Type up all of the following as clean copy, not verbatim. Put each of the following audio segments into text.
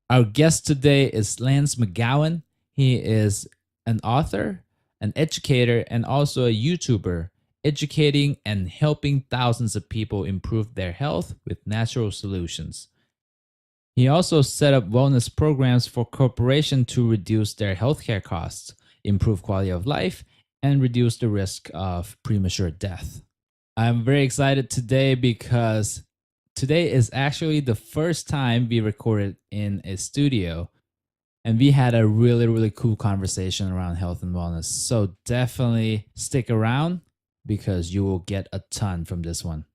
Our guest today is Lance McGowan. He is an author, an educator, and also a YouTuber, educating and helping thousands of people improve their health with natural solutions. He also set up wellness programs for corporations to reduce their healthcare costs, improve quality of life, and reduce the risk of premature death. I'm very excited today because today is actually the first time we recorded in a studio, and we had a really, really cool conversation around health and wellness. So definitely stick around because you will get a ton from this one.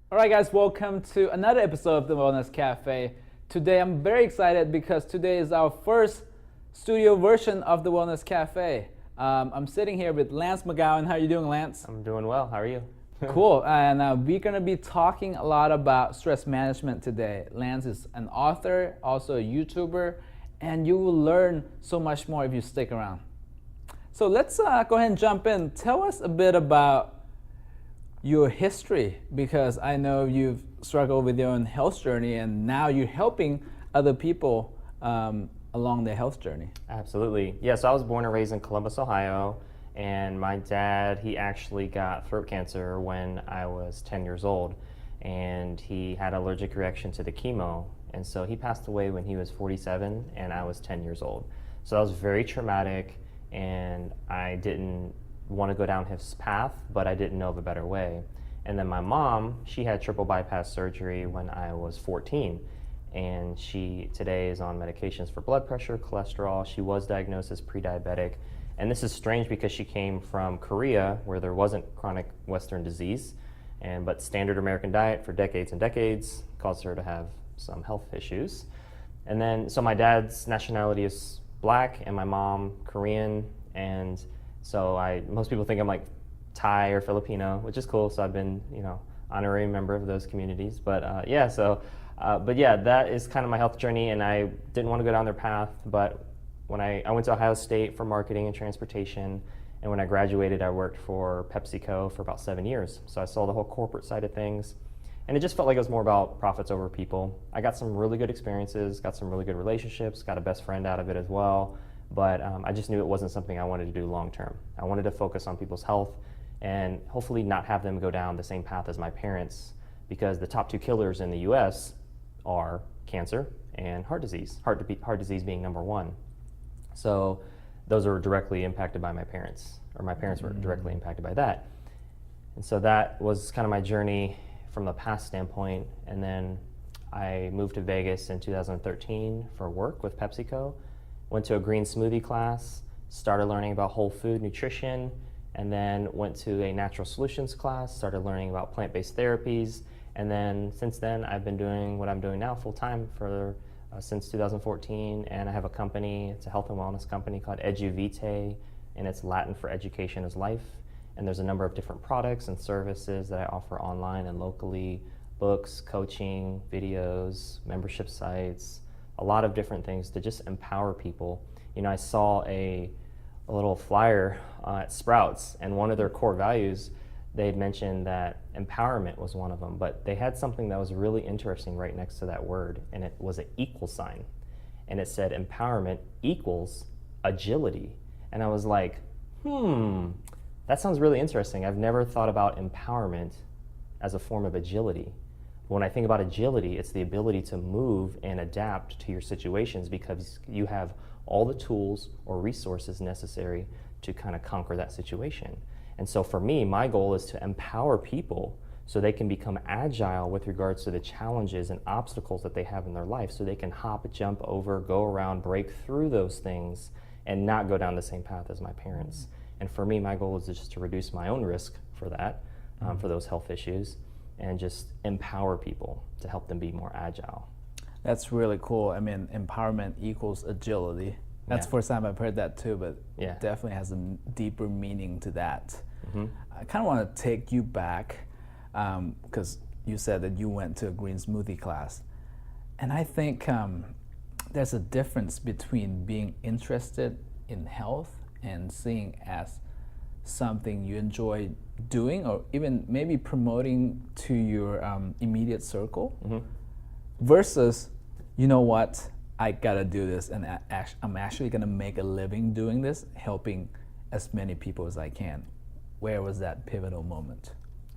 All right, guys, welcome to another episode of the Wellness Cafe. Today I'm very excited because today is our first studio version of the Wellness Cafe. I'm sitting here with Lance McGowan. How are you doing, Lance? I'm doing well. How are you? Cool. And we're going to be talking a lot about stress management today. Lance is an author, also a YouTuber, and you will learn so much more if you stick around. So let's go ahead and jump in. Tell us a bit about your history, because I know you've struggled with your own health journey and now you're helping other people along their health journey. Absolutely. Yeah, so I was born and raised in Columbus, Ohio, and my dad, he actually got throat cancer when I was 10 years old, and he had an allergic reaction to the chemo, and so he passed away when he was 47 and I was 10 years old. So that was very traumatic, and I didn't want to go down his path, but I didn't know of a better way. And then my mom, she had triple bypass surgery when I was 14, and she today is on medications for blood pressure, cholesterol. She was diagnosed as pre-diabetic, and this is strange because she came from Korea where there wasn't chronic Western disease, but standard American diet for decades and decades caused her to have some health issues. And then so my dad's nationality is black and my mom Korean, and so most people think I'm like Thai or Filipino, which is cool. So I've been, honorary member of those communities. But that is kind of my health journey, and I didn't want to go down their path. But when I went to Ohio State for marketing and transportation, and when I graduated, I worked for PepsiCo for about 7 years. So I saw the whole corporate side of things, and it just felt like it was more about profits over people. I got some really good experiences, got some really good relationships, got a best friend out of it as well. But I just knew it wasn't something I wanted to do long term. I wanted to focus on people's health and hopefully not have them go down the same path as my parents, because the top two killers in the US are cancer and heart disease, heart disease being number one. So those are directly impacted by my parents, or my parents were directly impacted by that. And so that was kind of my journey from the past standpoint. And then I moved to Vegas in 2013 for work with PepsiCo. Went to a green smoothie class, started learning about whole food nutrition, and then went to a natural solutions class, started learning about plant-based therapies, and then since then I've been doing what I'm doing now full-time for since 2014, and I have a company. It's a health and wellness company called EduVitae, and it's Latin for education is life, and there's a number of different products and services that I offer online and locally: books, coaching, videos, membership sites, a lot of different things to just empower people. I saw a little flyer at Sprouts, and one of their core values, they had mentioned that empowerment was one of them, but they had something that was really interesting right next to that word, and it was an equal sign. And it said empowerment equals agility. And I was like, that sounds really interesting. I've never thought about empowerment as a form of agility. When I think about agility, it's the ability to move and adapt to your situations because you have all the tools or resources necessary to kind of conquer that situation. And so for me, my goal is to empower people so they can become agile with regards to the challenges and obstacles that they have in their life, so they can hop, jump over, go around, break through those things, and not go down the same path as my parents. And for me, my goal is just to reduce my own risk for that, for those health issues, and just empower people to help them be more agile. That's really cool. I mean, empowerment equals agility. That's the first time I've heard that too, but it definitely has a deeper meaning to that. I kind of want to take you back because you said that you went to a green smoothie class. And I think there's a difference between being interested in health and seeing as something you enjoy doing, or even maybe promoting to your immediate circle, versus you know what, I gotta do this, and I'm actually gonna make a living doing this, helping as many people as I can. Where was that pivotal moment?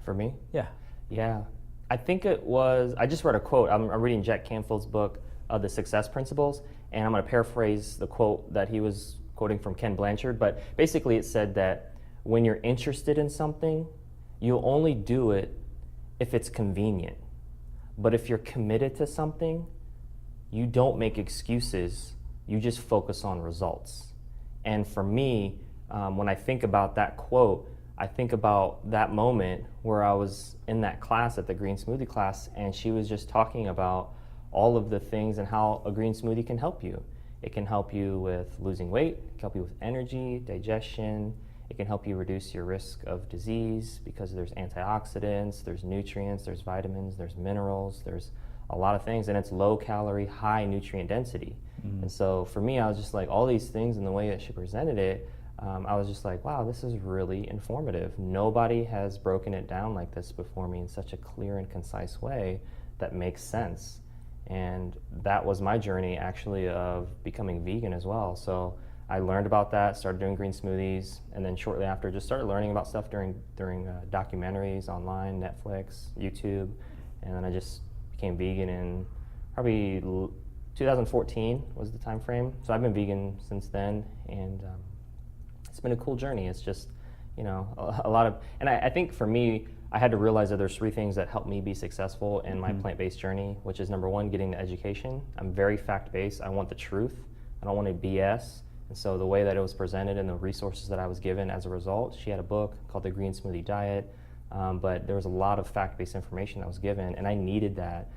For me? Yeah. Yeah. I think it was, I just read a quote. I'm reading Jack Canfield's book, The Success Principles, and I'm going to paraphrase the quote that he was quoting from Ken Blanchard, but basically it said that when you're interested in something, you'll only do it if it's convenient. But if you're committed to something, you don't make excuses, you just focus on results. And for me, when I think about that quote, I think about that moment where I was in that class at the green smoothie class, and she was just talking about all of the things and how a green smoothie can help you. It can help you with losing weight, it can help you with energy, digestion, it can help you reduce your risk of disease because there's antioxidants, there's nutrients, there's vitamins, there's minerals, there's a lot of things, and it's low calorie, high nutrient density. And so for me, I was just like, all these things and the way that she presented it, I was just like, wow, this is really informative. Nobody has broken it down like this before me in such a clear and concise way that makes sense. And that was my journey actually of becoming vegan as well. So I learned about that, started doing green smoothies, and then shortly after just started learning about stuff during documentaries online, Netflix, YouTube, and then I just became vegan in probably 2014 was the time frame. So I've been vegan since then, and it's been a cool journey. It's just, you know, a lot of, and I think for me, I had to realize that there's three things that help me be successful in my plant-based journey, which is number one, getting the education. I'm very fact-based. I want the truth. I don't want to BS. And so the way that it was presented and the resources that I was given as a result, she had a book called The Green Smoothie Diet, but there was a lot of fact-based information that was given, and I needed that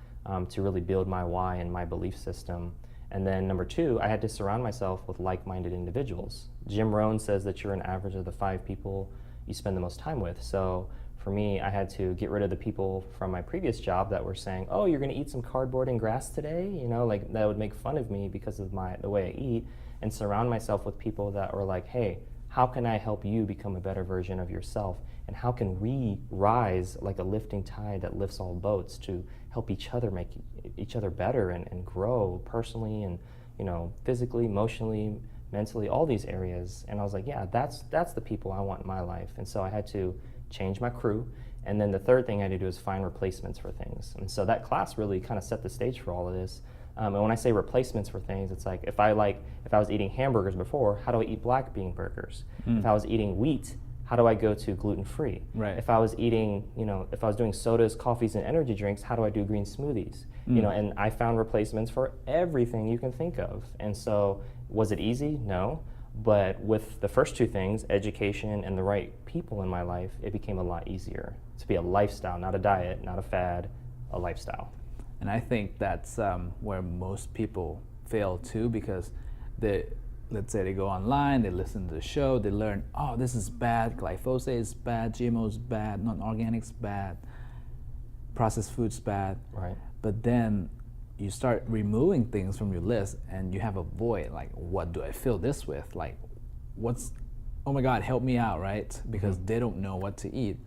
to really build my why and my belief system. And then number two, I had to surround myself with like-minded individuals. Jim Rohn says that you're an average of the 5 people you spend the most time with. So for me, I had to get rid of the people from my previous job that were saying, oh, you're gonna eat some cardboard and grass today? You know, like that would make fun of me because of the way I eat, and surround myself with people that were like, hey, how can I help you become a better version of yourself? And how can we rise like a lifting tide that lifts all boats to help each other make each other better and grow personally and, you know, physically, emotionally, mentally, all these areas. And I was like, yeah, that's the people I want in my life. And so I had to change my crew. And then the third thing I had to do is find replacements for things. And so that class really kind of set the stage for all of this. And when I say replacements for things, it's like if I was eating hamburgers before, how do I eat black bean burgers? If I was eating wheat, how do I go to gluten-free? Right. If I was eating, you know, if I was doing sodas, coffees, and energy drinks, how do I do green smoothies? You know, and I found replacements for everything you can think of. And so, was it easy? No. But with the first two things, education and the right people in my life, it became a lot easier to be a lifestyle, not a diet, not a fad, a lifestyle. And I think that's where most people fail too, because let's say they go online, they listen to the show, they learn, oh, this is bad, glyphosate is bad, GMO is bad, non-organic's bad, processed food's bad. Right. But then you start removing things from your list and you have a void, like, what do I fill this with? Like, oh my God, help me out, right? Because they don't know what to eat.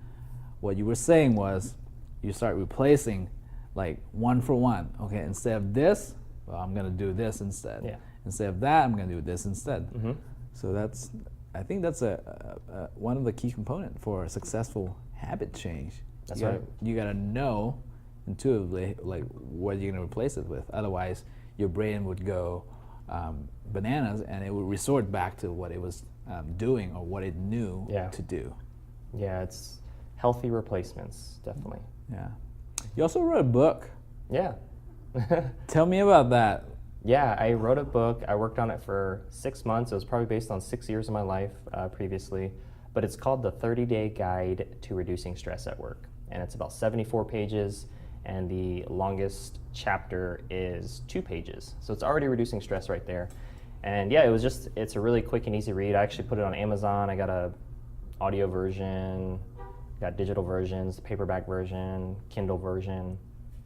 What you were saying was you start replacing like one for one. Okay, instead of this, well, I'm gonna do this instead. Yeah. Instead of that, I'm gonna do this instead. So I think that's a one of the key components for a successful habit change. That's right. You gotta know intuitively like what you're gonna replace it with. Otherwise, your brain would go bananas and it would resort back to what it was doing or what it knew to do. Yeah, it's healthy replacements, definitely. Yeah. You also wrote a book. Yeah. Tell me about that. Yeah, I wrote a book. I worked on it for 6 months. It was probably based on 6 years of my life previously, but it's called The 30-Day Guide to Reducing Stress at Work. And it's about 74 pages, and the longest chapter is 2 pages. So it's already reducing stress right there. And yeah, it's a really quick and easy read. I actually put it on Amazon. I got a audio version, got digital versions, paperback version, Kindle version.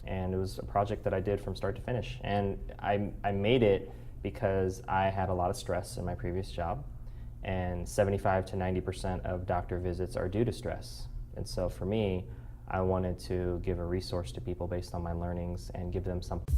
And it was a project that I did from start to finish. And I made it because I had a lot of stress in my previous job, and 75 to 90% of doctor visits are due to stress. And so for me, I wanted to give a resource to people based on my learnings and give them something.